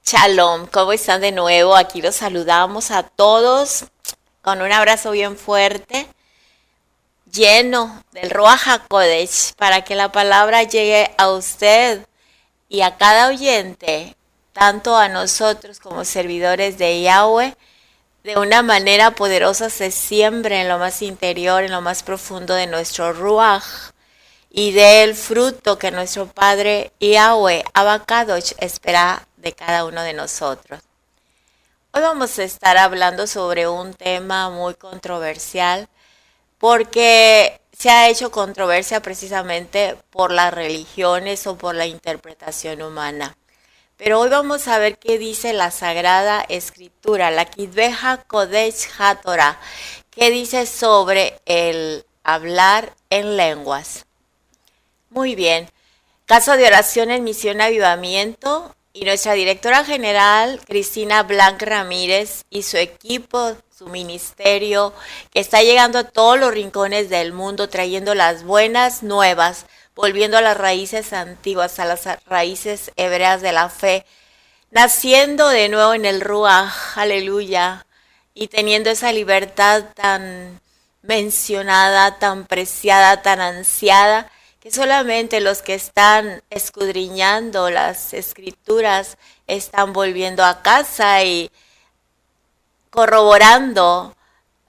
Shalom, ¿cómo están de nuevo? Aquí los saludamos a todos con un abrazo bien fuerte, lleno del Ruach HaKodesh, para que la palabra llegue a usted y a cada oyente, tanto a nosotros como servidores de Yahweh, de una manera poderosa se siembre en lo más interior, en lo más profundo de nuestro Ruach y dé el fruto que nuestro Padre Yahweh Abacadosh espera de cada uno de nosotros. Hoy vamos a estar hablando sobre un tema muy controversial porque se ha hecho controversia precisamente por las religiones o por la interpretación humana. Pero hoy vamos a ver qué dice la Sagrada Escritura, la Kitbeja Kodesh HaTorah, qué dice sobre el hablar en lenguas. Muy bien. Caso de oración en Misión Avivamiento y nuestra directora general, Cristina Blanc Ramírez, y su equipo, su ministerio, que está llegando a todos los rincones del mundo, trayendo las buenas nuevas, volviendo a las raíces antiguas, a las raíces hebreas de la fe, naciendo de nuevo en el Ruach, aleluya, y teniendo esa libertad tan mencionada, tan preciada, tan ansiada, que solamente los que están escudriñando las escrituras están volviendo a casa y corroborando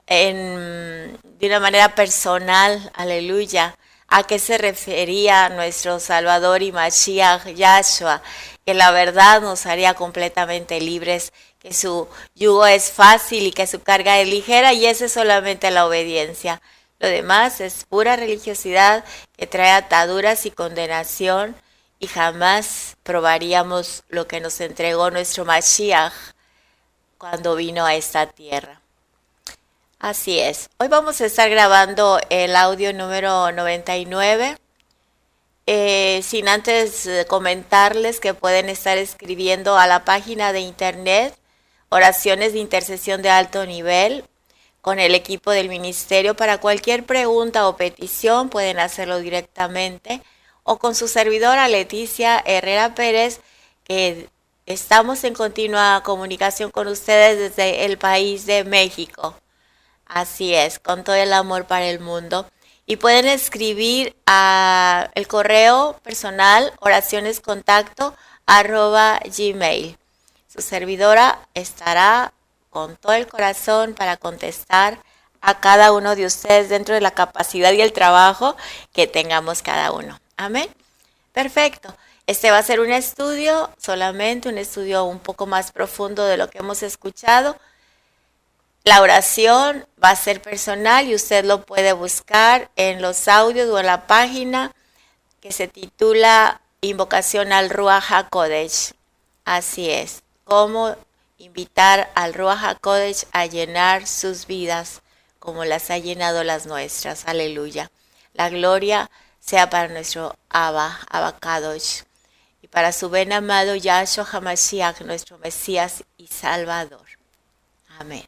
de una manera personal, aleluya, a qué se refería nuestro Salvador y Mashiach Yahshua, que la verdad nos haría completamente libres, que su yugo es fácil y que su carga es ligera, y esa es solamente la obediencia. Lo demás es pura religiosidad que trae ataduras y condenación, y jamás probaríamos lo que nos entregó nuestro Mashiach cuando vino a esta tierra. Así es. Hoy vamos a estar grabando el audio número 99. Sin antes comentarles que pueden estar escribiendo a la página de internet Oraciones de Intercesión de Alto Nivel con el equipo del ministerio. Para cualquier pregunta o petición pueden hacerlo directamente o con su servidora Leticia Herrera Pérez, que estamos en continua comunicación con ustedes desde el país de México. Así es, con todo el amor para el mundo. Y pueden escribir a el correo personal oracionescontacto@gmail. Su servidora estará con todo el corazón para contestar a cada uno de ustedes dentro de la capacidad y el trabajo que tengamos cada uno. Amén. Perfecto. Este va a ser un estudio, solamente un estudio un poco más profundo de lo que hemos escuchado. La oración va a ser personal y usted lo puede buscar en los audios o en la página que se titula Invocación al Ruach HaKodesh. Así es, cómo invitar al Ruach HaKodesh a llenar sus vidas como las ha llenado las nuestras. Aleluya. La gloria sea para nuestro Abba Kadosh, y para su ben amado Yahshua HaMashiach, nuestro Mesías y Salvador. Amén.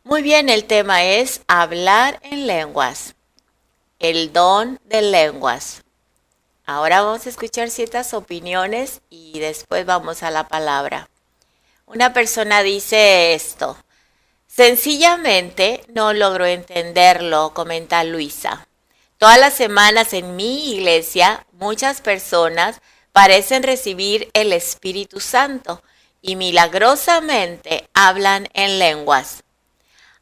Muy bien, el tema es hablar en lenguas, el don de lenguas. Ahora vamos a escuchar ciertas opiniones y después vamos a la palabra. Una persona dice esto: sencillamente no logro entenderlo, comenta Luisa. Todas las semanas en mi iglesia muchas personas parecen recibir el Espíritu Santo y milagrosamente hablan en lenguas.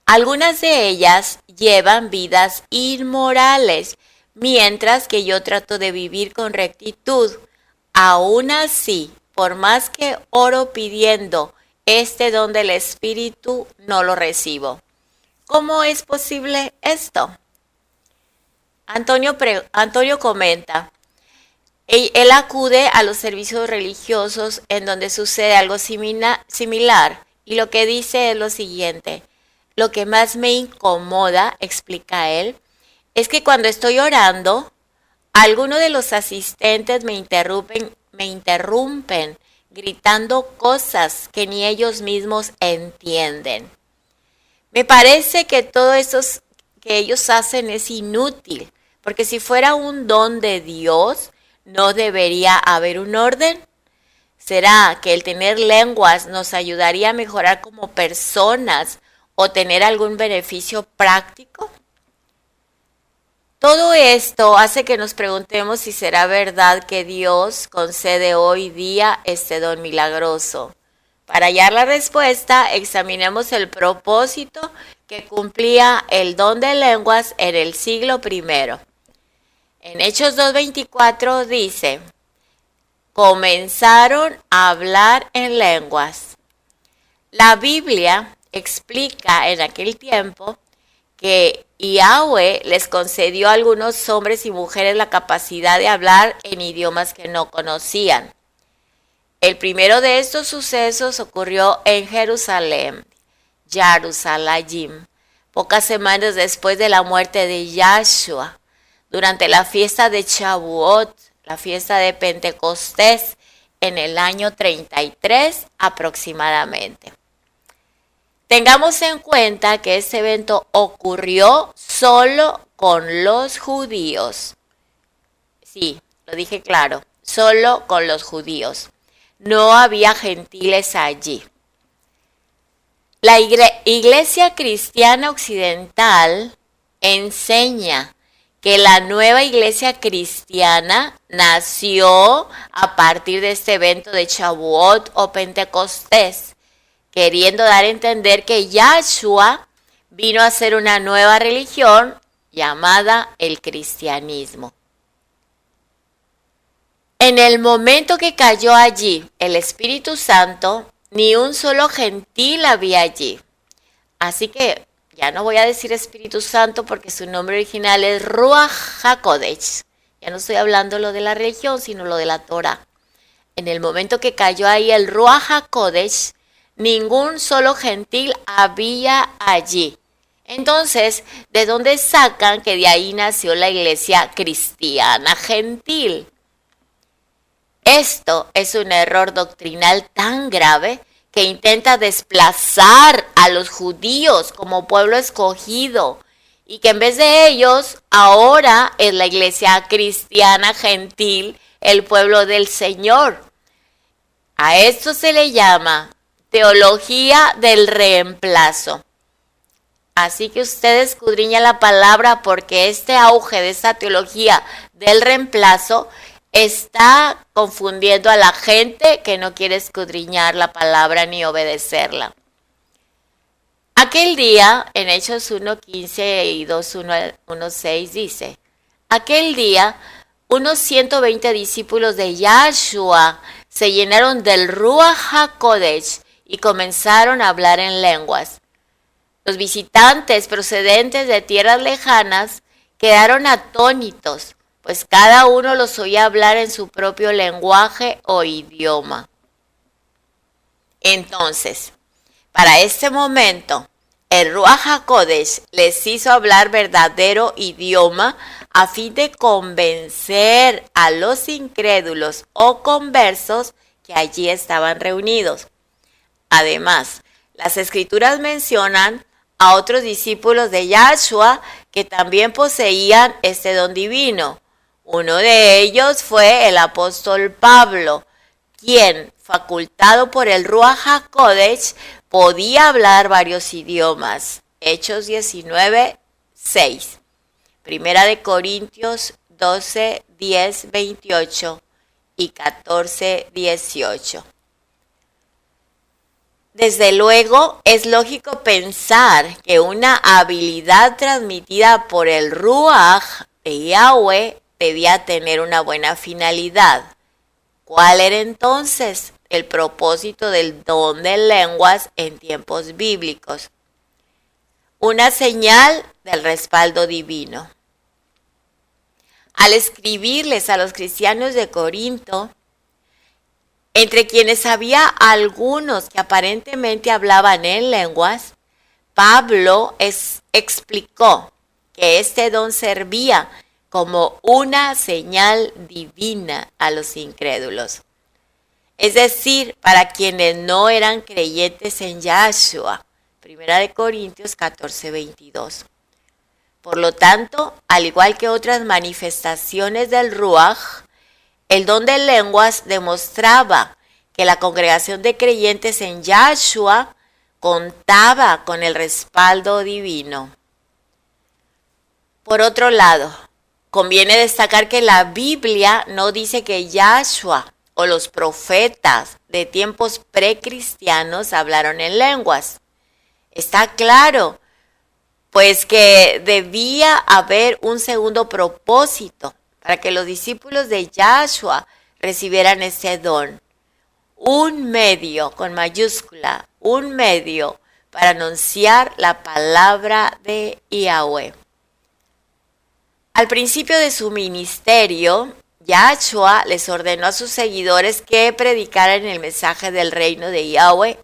Algunas de ellas llevan vidas inmorales, mientras que yo trato de vivir con rectitud. Aún así, por más que oro pidiendo este don del Espíritu, no lo recibo. ¿Cómo es posible esto? Antonio comenta, él acude a los servicios religiosos en donde sucede algo similar, y lo que dice es lo siguiente: lo que más me incomoda, explica él, es que cuando estoy orando, algunos de los asistentes me interrumpen gritando cosas que ni ellos mismos entienden. Me parece que todo eso que ellos hacen es inútil, porque si fuera un don de Dios, ¿no debería haber un orden? ¿Será que el tener lenguas nos ayudaría a mejorar como personas o tener algún beneficio práctico? Todo esto hace que nos preguntemos si será verdad que Dios concede hoy día este don milagroso. Para hallar la respuesta, examinemos el propósito que cumplía el don de lenguas en el siglo I. En Hechos 2:24 dice: comenzaron a hablar en lenguas. La Biblia explica en aquel tiempo que Yahweh les concedió a algunos hombres y mujeres la capacidad de hablar en idiomas que no conocían. El primero de estos sucesos ocurrió en Jerusalén, pocas semanas después de la muerte de Yahshua, durante la fiesta de Shavuot, la fiesta de Pentecostés, en el año 33 aproximadamente. Tengamos en cuenta que este evento ocurrió solo con los judíos. Sí, lo dije claro, solo con los judíos. No había gentiles allí. La Iglesia Cristiana Occidental enseña que la nueva Iglesia Cristiana nació a partir de este evento de Shavuot o Pentecostés, queriendo dar a entender que Yahshua vino a ser una nueva religión llamada el cristianismo. En el momento que cayó allí el Espíritu Santo, ni un solo gentil había allí. Así que ya no voy a decir Espíritu Santo porque su nombre original es Ruach HaKodesh. Ya no estoy hablando lo de la religión, sino lo de la Torah. En el momento que cayó ahí el Ruach HaKodesh, ningún solo gentil había allí. Entonces, ¿de dónde sacan que de ahí nació la iglesia cristiana gentil? Esto es un error doctrinal tan grave que intenta desplazar a los judíos como pueblo escogido y que en vez de ellos ahora es la iglesia cristiana gentil, el pueblo del Señor. A esto se le llama teología del reemplazo. Así que usted escudriña la palabra porque este auge de esta teología del reemplazo está confundiendo a la gente que no quiere escudriñar la palabra ni obedecerla. Aquel día, en Hechos 1:15 y 2:1-1:6 dice: aquel día, unos 120 discípulos de Yahshua se llenaron del Ruach HaKodesh y comenzaron a hablar en lenguas. Los visitantes procedentes de tierras lejanas quedaron atónitos, pues cada uno los oía hablar en su propio lenguaje o idioma. Entonces, para este momento, el Ruach HaKodesh les hizo hablar verdadero idioma a fin de convencer a los incrédulos o conversos que allí estaban reunidos. Además, las escrituras mencionan a otros discípulos de Yahshua que también poseían este don divino. Uno de ellos fue el apóstol Pablo, quien, facultado por el Ruach HaKodesh, podía hablar varios idiomas. Hechos 19:6. Primera de Corintios 12:10-28 y 14:18. Desde luego, es lógico pensar que una habilidad transmitida por el Ruach de Yahweh debía tener una buena finalidad. ¿Cuál era entonces el propósito del don de lenguas en tiempos bíblicos? Una señal del respaldo divino. Al escribirles a los cristianos de Corinto, entre quienes había algunos que aparentemente hablaban en lenguas, Pablo explicó que este don servía como una señal divina a los incrédulos. Es decir, para quienes no eran creyentes en Yahshua. Primera de Corintios 14:22. Por lo tanto, al igual que otras manifestaciones del Ruach, el don de lenguas demostraba que la congregación de creyentes en Yahshua contaba con el respaldo divino. Por otro lado, conviene destacar que la Biblia no dice que Yahshua o los profetas de tiempos precristianos hablaron en lenguas. Está claro, pues que debía haber un segundo propósito para que los discípulos de Yahshua recibieran ese don. Un medio, con mayúscula, un medio para anunciar la palabra de Yahweh. Al principio de su ministerio, Yahshua les ordenó a sus seguidores que predicaran el mensaje del reino de Yahweh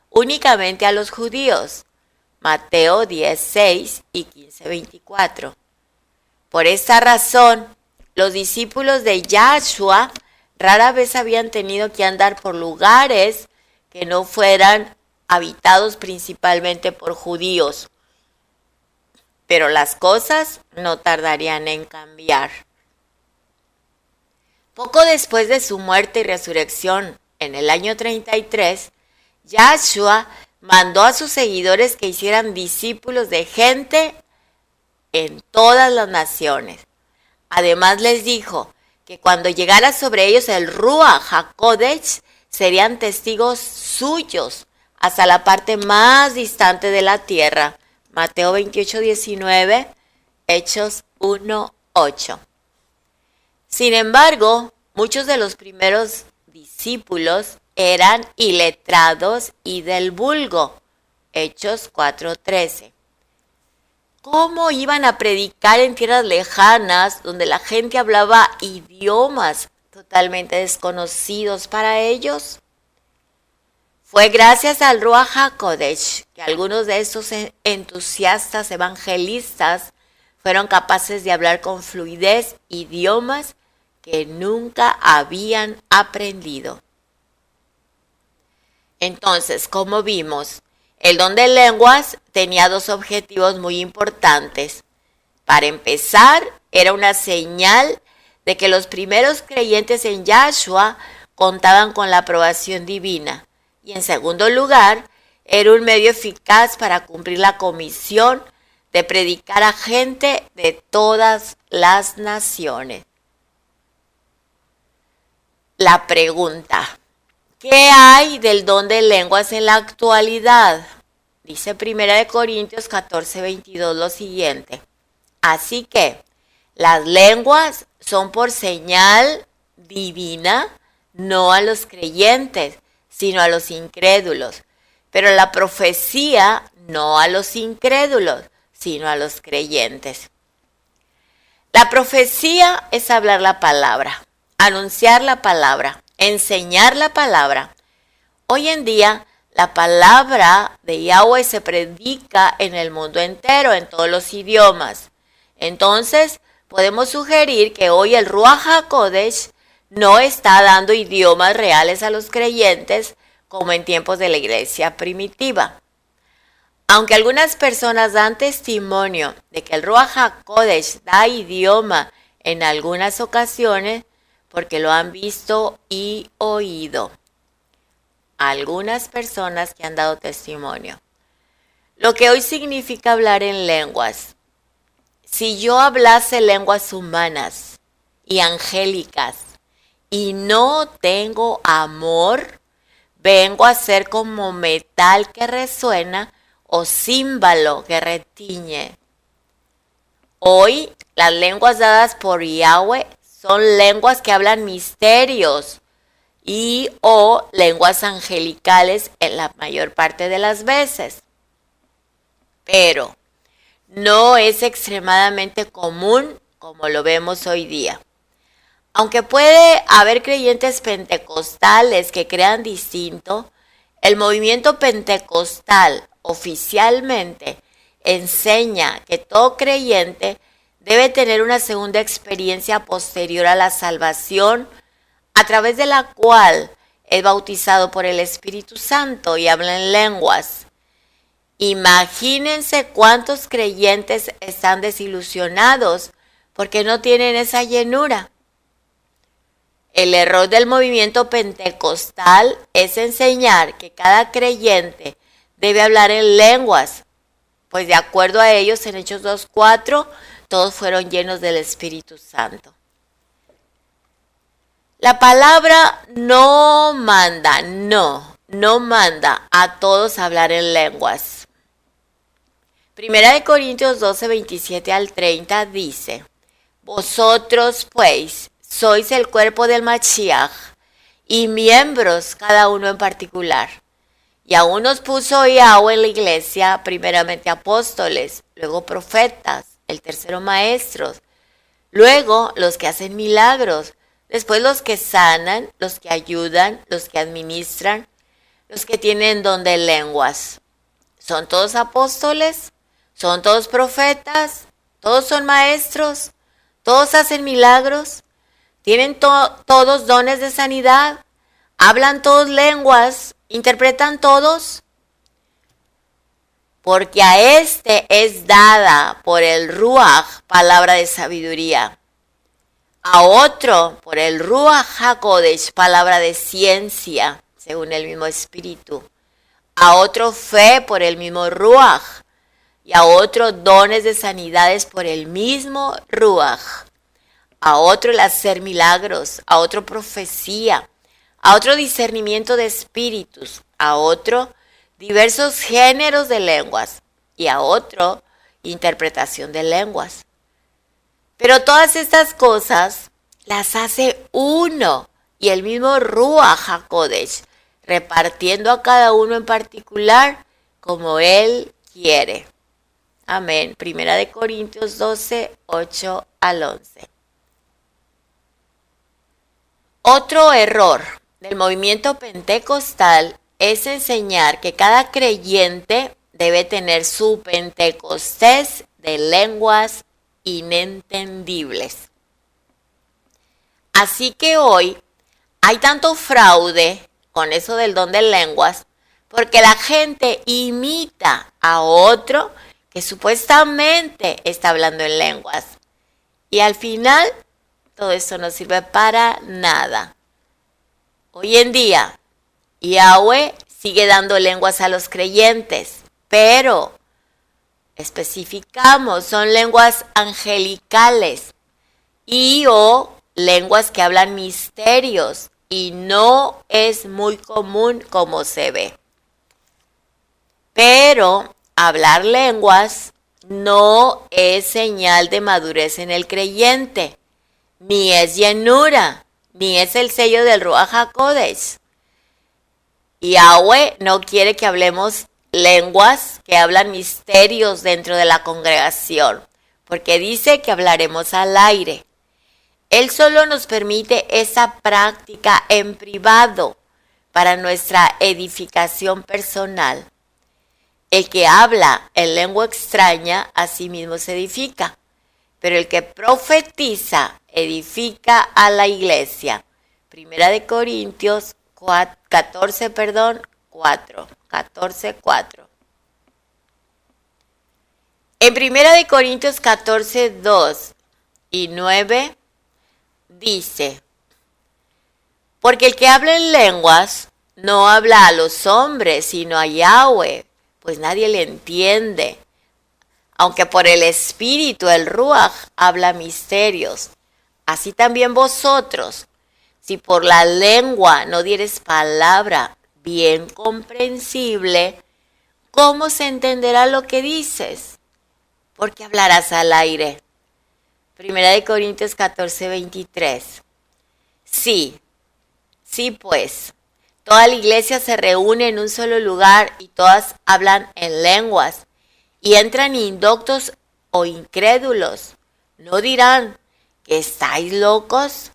únicamente a los judíos. Mateo 10:6 y 15:24. Por esta razón, los discípulos de Yahshua rara vez habían tenido que andar por lugares que no fueran habitados principalmente por judíos. Pero las cosas no tardarían en cambiar. Poco después de su muerte y resurrección, en el año 33, Yahshua mandó a sus seguidores que hicieran discípulos de gente en todas las naciones. Además les dijo que cuando llegara sobre ellos el Ruach HaKodesh, serían testigos suyos hasta la parte más distante de la tierra. Mateo 28:19, Hechos 1:8. Sin embargo, muchos de los primeros discípulos eran iletrados y del vulgo. Hechos 4:13. ¿Cómo iban a predicar en tierras lejanas donde la gente hablaba idiomas totalmente desconocidos para ellos? Fue gracias al Ruach HaKodesh que algunos de estos entusiastas evangelistas fueron capaces de hablar con fluidez idiomas que nunca habían aprendido. Entonces, como vimos, el don de lenguas tenía dos objetivos muy importantes. Para empezar, era una señal de que los primeros creyentes en Yahshua contaban con la aprobación divina. Y en segundo lugar, era un medio eficaz para cumplir la comisión de predicar a gente de todas las naciones. La pregunta: ¿qué hay del don de lenguas en la actualidad? Dice 1 Corintios 14:22 lo siguiente: así que las lenguas son por señal divina, no a los creyentes, sino a los incrédulos. Pero la profecía no a los incrédulos, sino a los creyentes. La profecía es hablar la palabra, anunciar la palabra, enseñar la palabra. Hoy en día, la palabra de Yahweh se predica en el mundo entero, en todos los idiomas. Entonces, podemos sugerir que hoy el Ruach HaKodesh no está dando idiomas reales a los creyentes como en tiempos de la iglesia primitiva. Aunque algunas personas dan testimonio de que el Ruach HaKodesh da idioma en algunas ocasiones porque lo han visto y oído. Algunas personas que han dado testimonio. Lo que hoy significa hablar en lenguas. Si yo hablase lenguas humanas y angélicas y no tengo amor, vengo a ser como metal que resuena o címbalo que retiñe. Hoy, las lenguas dadas por Yahweh son lenguas que hablan misterios y o lenguas angelicales en la mayor parte de las veces. Pero no es extremadamente común como lo vemos hoy día. Aunque puede haber creyentes pentecostales que crean distinto, el movimiento pentecostal oficialmente enseña que todo creyente debe tener una segunda experiencia posterior a la salvación, a través de la cual es bautizado por el Espíritu Santo y habla en lenguas. Imagínense cuántos creyentes están desilusionados porque no tienen esa llenura. El error del movimiento pentecostal es enseñar que cada creyente debe hablar en lenguas, pues de acuerdo a ellos en Hechos 2:4, todos fueron llenos del Espíritu Santo. La palabra no manda, no manda a todos a hablar en lenguas. Primera de Corintios 12, 27 al 30 dice: Vosotros, pues, sois el cuerpo del Mashiach, y miembros cada uno en particular. Y a unos puso Yahweh en la iglesia, primeramente apóstoles, luego profetas, el tercero maestros, luego los que hacen milagros, después los que sanan, los que ayudan, los que administran, los que tienen don de lenguas. ¿Son todos apóstoles? ¿Son todos profetas? ¿Todos son maestros? ¿Todos hacen milagros? ¿Tienen todos dones de sanidad? ¿Hablan todos lenguas? ¿Interpretan todos? Porque a este es dada por el Ruach palabra de sabiduría, a otro por el Ruach HaKodesh palabra de ciencia, según el mismo Espíritu, a otro fe por el mismo Ruach, y a otro dones de sanidades por el mismo Ruach, a otro el hacer milagros, a otro profecía, a otro discernimiento de espíritus, a otro diversos géneros de lenguas y a otro interpretación de lenguas. Pero todas estas cosas las hace uno y el mismo Ruach HaKodesh, repartiendo a cada uno en particular como Él quiere. Amén. Primera de Corintios 12, 8 al 11. Otro error del movimiento pentecostal es enseñar que cada creyente debe tener su Pentecostés de lenguas inentendibles. Así que hoy hay tanto fraude con eso del don de lenguas porque la gente imita a otro que supuestamente está hablando en lenguas. Y al final todo eso no sirve para nada. Hoy en día, Yahweh sigue dando lenguas a los creyentes, pero especificamos, son lenguas angelicales y o lenguas que hablan misterios y no es muy común como se ve. Pero hablar lenguas no es señal de madurez en el creyente, ni es llenura, ni es el sello del Ruach HaKodesh. Yahweh no quiere que hablemos lenguas que hablan misterios dentro de la congregación, porque dice que hablaremos al aire. Él solo nos permite esa práctica en privado para nuestra edificación personal. El que habla en lengua extraña a sí mismo se edifica, pero el que profetiza edifica a la iglesia. Primera de Corintios 14, 4. En Primera de Corintios 14, 2 y 9 dice: porque el que habla en lenguas no habla a los hombres, sino a Yahweh, pues nadie le entiende. Aunque por el Espíritu, el Ruach, habla misterios. Así también vosotros, si por la lengua no dieres palabra bien comprensible, ¿cómo se entenderá lo que dices? Porque hablarás al aire. Primera de Corintios 14, 23. Sí, pues, toda la iglesia se reúne en un solo lugar y todas hablan en lenguas. Y entran indoctos o incrédulos. ¿No dirán que estáis locos?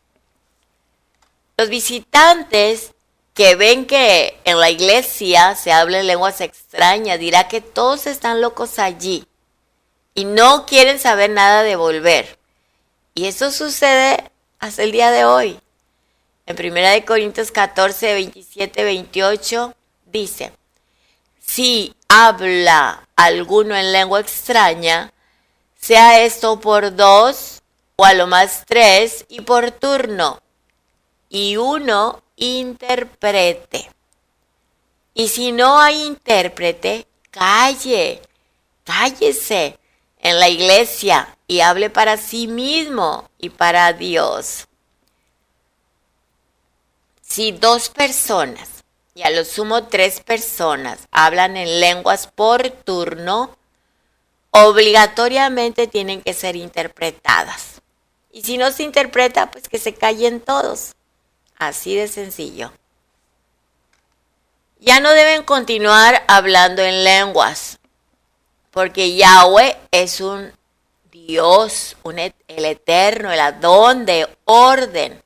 Los visitantes que ven que en la iglesia se habla en lenguas extrañas dirán que todos están locos allí y no quieren saber nada de volver. Y eso sucede hasta el día de hoy. En 1 Corintios 14, 27, 28 dice: si habla alguno en lengua extraña, sea esto por 2 o a lo más 3 y por turno. y uno interprete. Y si no hay intérprete, cállese en la iglesia y hable para sí mismo y para Dios. Si 2 personas, y a lo sumo 3 personas, hablan en lenguas por turno, obligatoriamente tienen que ser interpretadas. Y si no se interpreta, pues que se callen todos. Así de sencillo. Ya no deben continuar hablando en lenguas, porque Yahweh es un Dios, el eterno, el Adón de orden.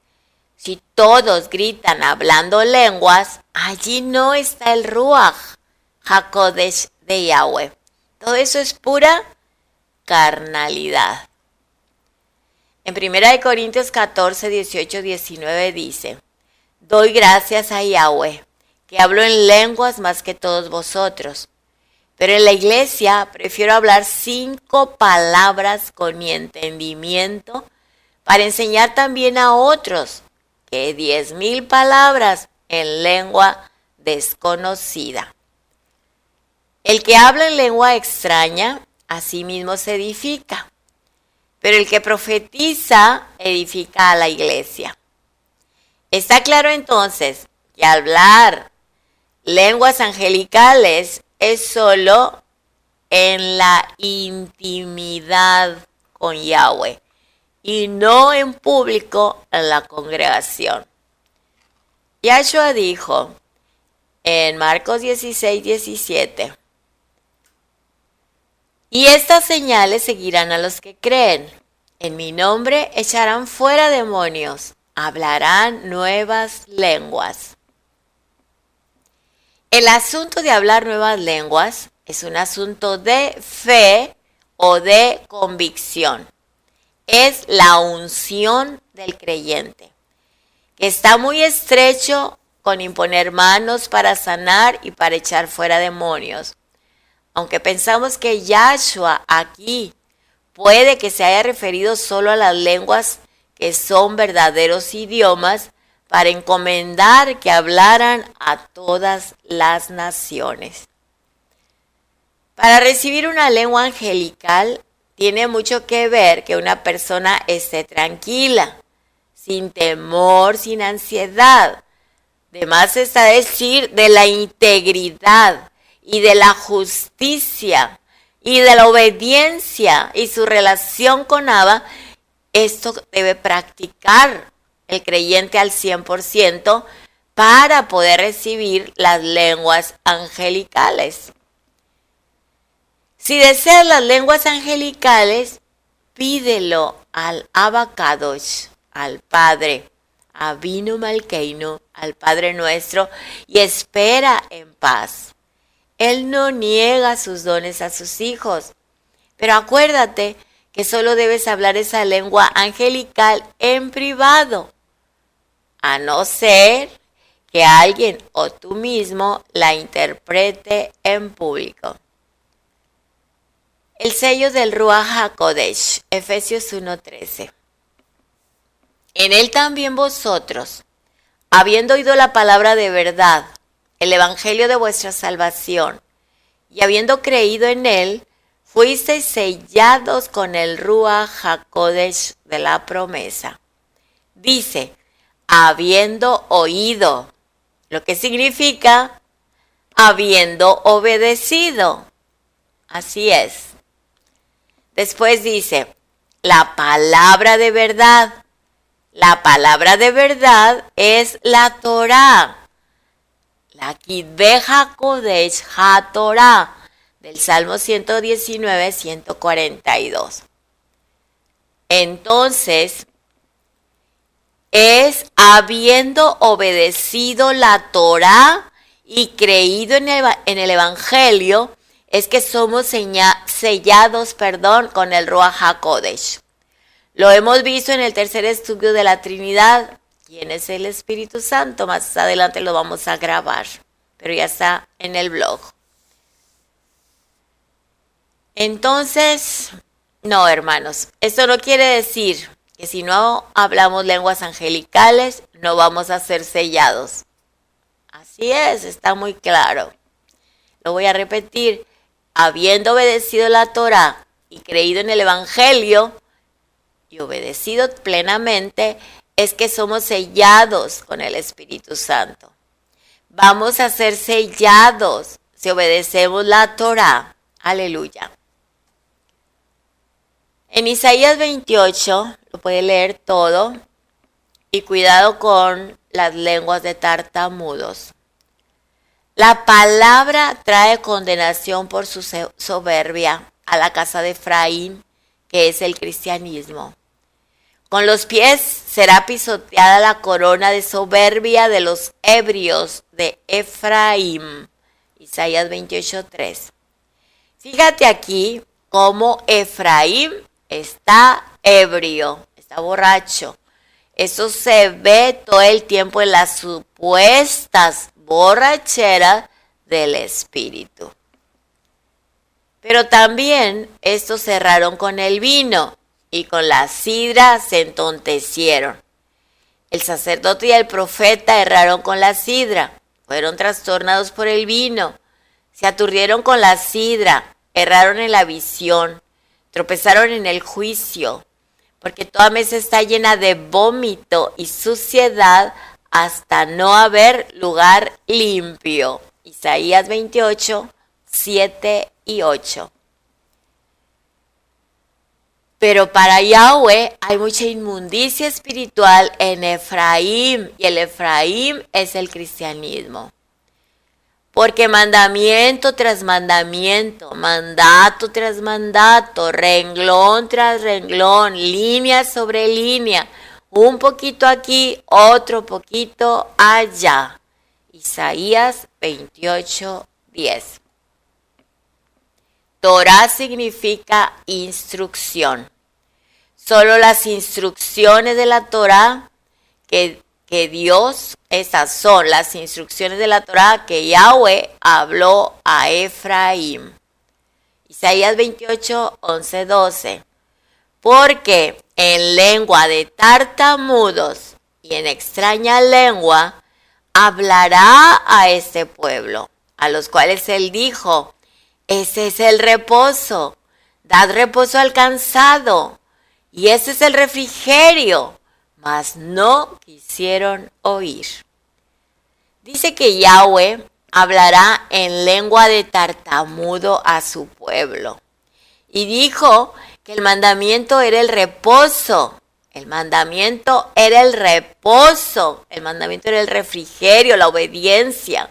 Si todos gritan hablando lenguas, allí no está el Ruach HaKodesh de Yahweh. Todo eso es pura carnalidad. En 1 Corintios 14, 18, 19 dice: doy gracias a Yahweh, que hablo en lenguas más que todos vosotros. Pero en la iglesia prefiero hablar 5 palabras con mi entendimiento para enseñar también a otros que 10,000 palabras en lengua desconocida. El que habla en lengua extraña, a sí mismo se edifica, pero el que profetiza edifica a la iglesia. Está claro entonces que hablar lenguas angelicales es solo en la intimidad con Yahweh y no en público en la congregación. Yahshua dijo en Marcos 16, 17: y estas señales seguirán a los que creen. En mi nombre echarán fuera demonios, hablarán nuevas lenguas. El asunto de hablar nuevas lenguas es un asunto de fe o de convicción. Es la unción del creyente, que está muy estrecho con imponer manos para sanar y para echar fuera demonios. Aunque pensamos que Yahshua aquí puede que se haya referido solo a las lenguas que son verdaderos idiomas, para encomendar que hablaran a todas las naciones. Para recibir una lengua angelical tiene mucho que ver que una persona esté tranquila, sin temor, sin ansiedad. De más está decir de la integridad y de la justicia y de la obediencia y su relación con Abba. Esto debe practicar el creyente al 100% para poder recibir las lenguas angelicales. Si deseas las lenguas angelicales, pídelo al Abba Kadosh, al Padre, Avinu Malkeinu, al Padre nuestro, y espera en paz. Él no niega sus dones a sus hijos, pero acuérdate que solo debes hablar esa lengua angelical en privado, a no ser que alguien o tú mismo la interprete en público. El sello del Ruach HaKodesh, Efesios 1:13. En él también vosotros, habiendo oído la palabra de verdad, el evangelio de vuestra salvación, y habiendo creído en él, fuisteis sellados con el Ruach HaKodesh de la promesa. Dice, habiendo oído, lo que significa habiendo obedecido. Así es. Después dice, la palabra de verdad. La palabra de verdad es la Torá. La Kidbe HaKodesh HaTorá, del Salmo 119, 142. Entonces, es habiendo obedecido la Torá y creído en el Evangelio, es que somos sellados con el Ruach HaKodesh. Lo hemos visto en el tercer estudio de la Trinidad. ¿Quién es el Espíritu Santo? Más adelante lo vamos a grabar, pero ya está en el blog. Entonces, no, hermanos, esto no quiere decir que si no hablamos lenguas angelicales, no vamos a ser sellados. Así es, está muy claro. Lo voy a repetir. Habiendo obedecido la Torá y creído en el Evangelio y obedecido plenamente, es que somos sellados con el Espíritu Santo. Vamos a ser sellados si obedecemos la Torá. Aleluya. En Isaías 28, lo puede leer todo, y cuidado con las lenguas de tartamudos. La palabra trae condenación por su soberbia a la casa de Efraín, que es el cristianismo. Con los pies será pisoteada la corona de soberbia de los ebrios de Efraín. Isaías 28:3. Fíjate aquí cómo Efraín está ebrio, está borracho. Eso se ve todo el tiempo en las supuestas borracheras del espíritu. Pero también estos cerraron con el vino y con la sidra se entontecieron. El sacerdote y el profeta erraron con la sidra, fueron trastornados por el vino, se aturdieron con la sidra, erraron en la visión, tropezaron en el juicio, porque toda mesa está llena de vómito y suciedad hasta no haber lugar limpio. Isaías 28, 7 y 8. Pero para Yahweh hay mucha inmundicia espiritual en Efraín, y el Efraín es el cristianismo. Porque mandamiento tras mandamiento, mandato tras mandato, renglón tras renglón, línea sobre línea, un poquito aquí, otro poquito allá. Isaías 28:10. Torah significa instrucción. Solo las instrucciones de la Torah que Dios, esas son las instrucciones de la Torah que Yahweh habló a Efraín. Isaías 28, 11, 12. Porque en lengua de tartamudos y en extraña lengua hablará a este pueblo, a los cuales él dijo: ese es el reposo, dad reposo al cansado, y ese es el refrigerio, mas no quisieron oír. Dice que Yahweh hablará en lengua de tartamudo a su pueblo. Y dijo que el mandamiento era el reposo. El mandamiento era el reposo. El mandamiento era el refrigerio, la obediencia.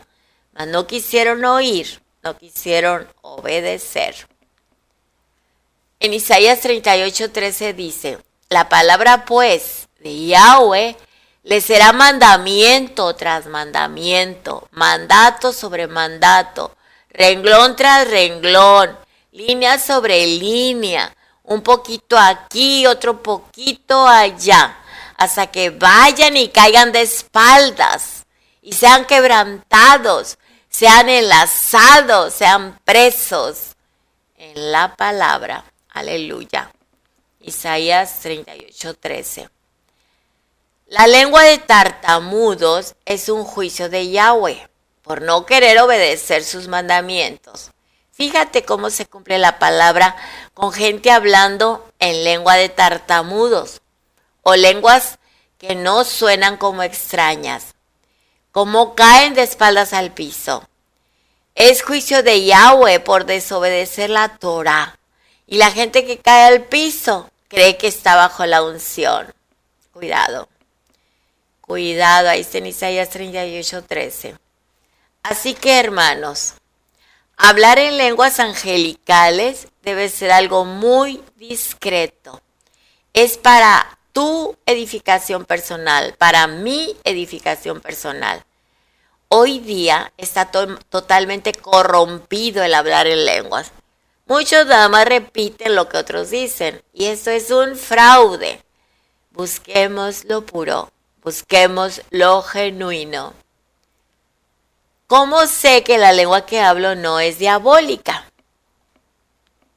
Mas no quisieron oír, no quisieron obedecer. En Isaías 38:13 dice: la palabra pues de Yahweh le será mandamiento tras mandamiento, mandato sobre mandato, renglón tras renglón, línea sobre línea, un poquito aquí, otro poquito allá, hasta que vayan y caigan de espaldas y sean quebrantados, sean enlazados, sean presos en la palabra. Aleluya. Isaías 38:13. La lengua de tartamudos es un juicio de Yahweh por no querer obedecer sus mandamientos. Fíjate cómo se cumple la palabra con gente hablando en lengua de tartamudos o lenguas que no suenan como extrañas, como caen de espaldas al piso. Es juicio de Yahweh por desobedecer la Torah. Y la gente que cae al piso cree que está bajo la unción. Cuidado. Cuidado, ahí está en Isaías 38:13. Así que, hermanos, hablar en lenguas angelicales debe ser algo muy discreto. Es para tu edificación personal, para mi edificación personal. Hoy día está totalmente corrompido el hablar en lenguas. Muchos nada más repiten lo que otros dicen, y eso es un fraude. Busquemos lo puro, busquemos lo genuino. ¿Cómo sé que la lengua que hablo no es diabólica?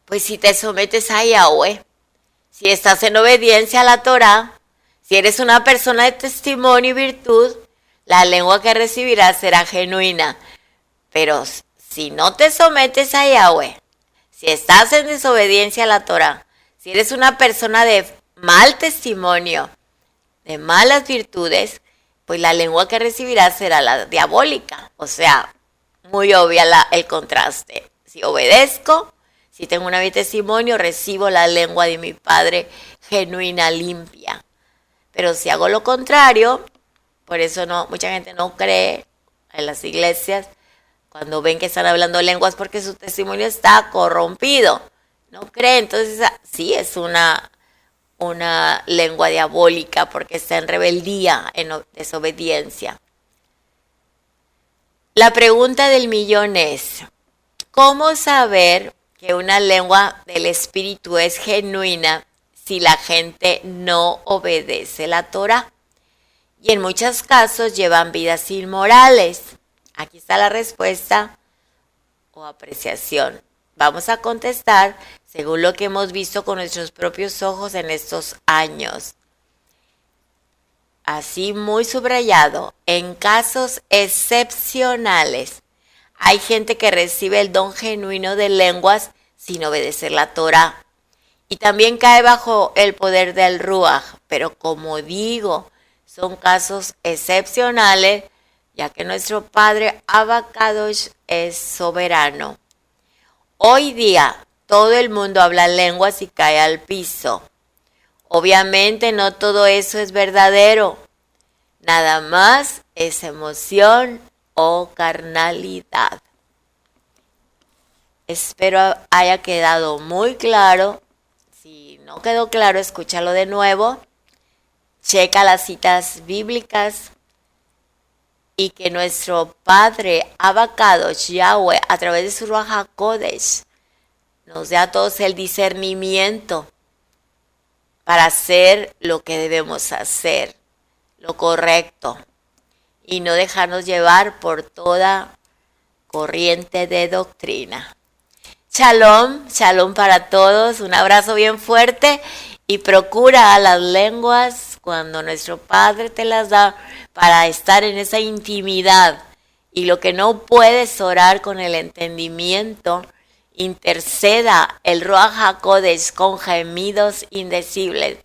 Pues si te sometes a Yahweh, si estás en obediencia a la Torah, Si eres una persona de testimonio y virtud, la lengua que recibirás será genuina. Pero si no te sometes a Yahweh, si estás en desobediencia a la Torah, si eres una persona de mal testimonio, de malas virtudes, pues la lengua que recibirás será la diabólica. O sea, muy obvia el contraste. Si obedezco, si tengo un buen testimonio, recibo la lengua de mi Padre genuina, limpia. Pero si hago lo contrario, por eso mucha gente no cree en las iglesias cuando ven que están hablando lenguas porque su testimonio está corrompido. No cree, entonces sí es una lengua diabólica porque está en rebeldía, en desobediencia. La pregunta del millón es, ¿cómo saber que una lengua del espíritu es genuina si la gente no obedece la Torah? Y en muchos casos llevan vidas inmorales. Aquí está la respuesta o apreciación. Vamos a contestar según lo que hemos visto con nuestros propios ojos en estos años. Así muy subrayado, en casos excepcionales, hay gente que recibe el don genuino de lenguas sin obedecer la Torah. Y también cae bajo el poder del Ruach. Pero como digo, son casos excepcionales, ya que nuestro Padre Abba Kadosh es soberano. Hoy día, todo el mundo habla lenguas y cae al piso. Obviamente no todo eso es verdadero. Nada más es emoción o carnalidad. Espero haya quedado muy claro. Si no quedó claro, escúchalo de nuevo. Checa las citas bíblicas y que nuestro Padre Abba Kadosh, Yahweh, a través de su Ruach HaKodesh, nos dé a todos el discernimiento para hacer lo que debemos hacer, lo correcto, y no dejarnos llevar por toda corriente de doctrina. Shalom, shalom para todos, un abrazo bien fuerte y procura las lenguas cuando nuestro Padre te las da para estar en esa intimidad. Y lo que no puedes orar con el entendimiento, interceda el Ruach HaKodesh con gemidos indecibles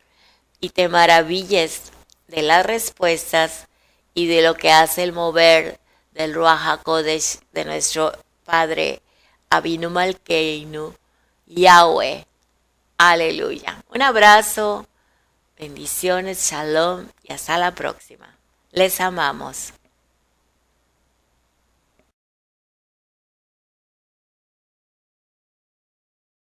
y te maravilles de las respuestas y de lo que hace el mover del Ruach HaKodesh de nuestro Padre Avinu Malkeinu, Yahweh. Aleluya. Un abrazo, bendiciones, shalom y hasta la próxima. Les amamos.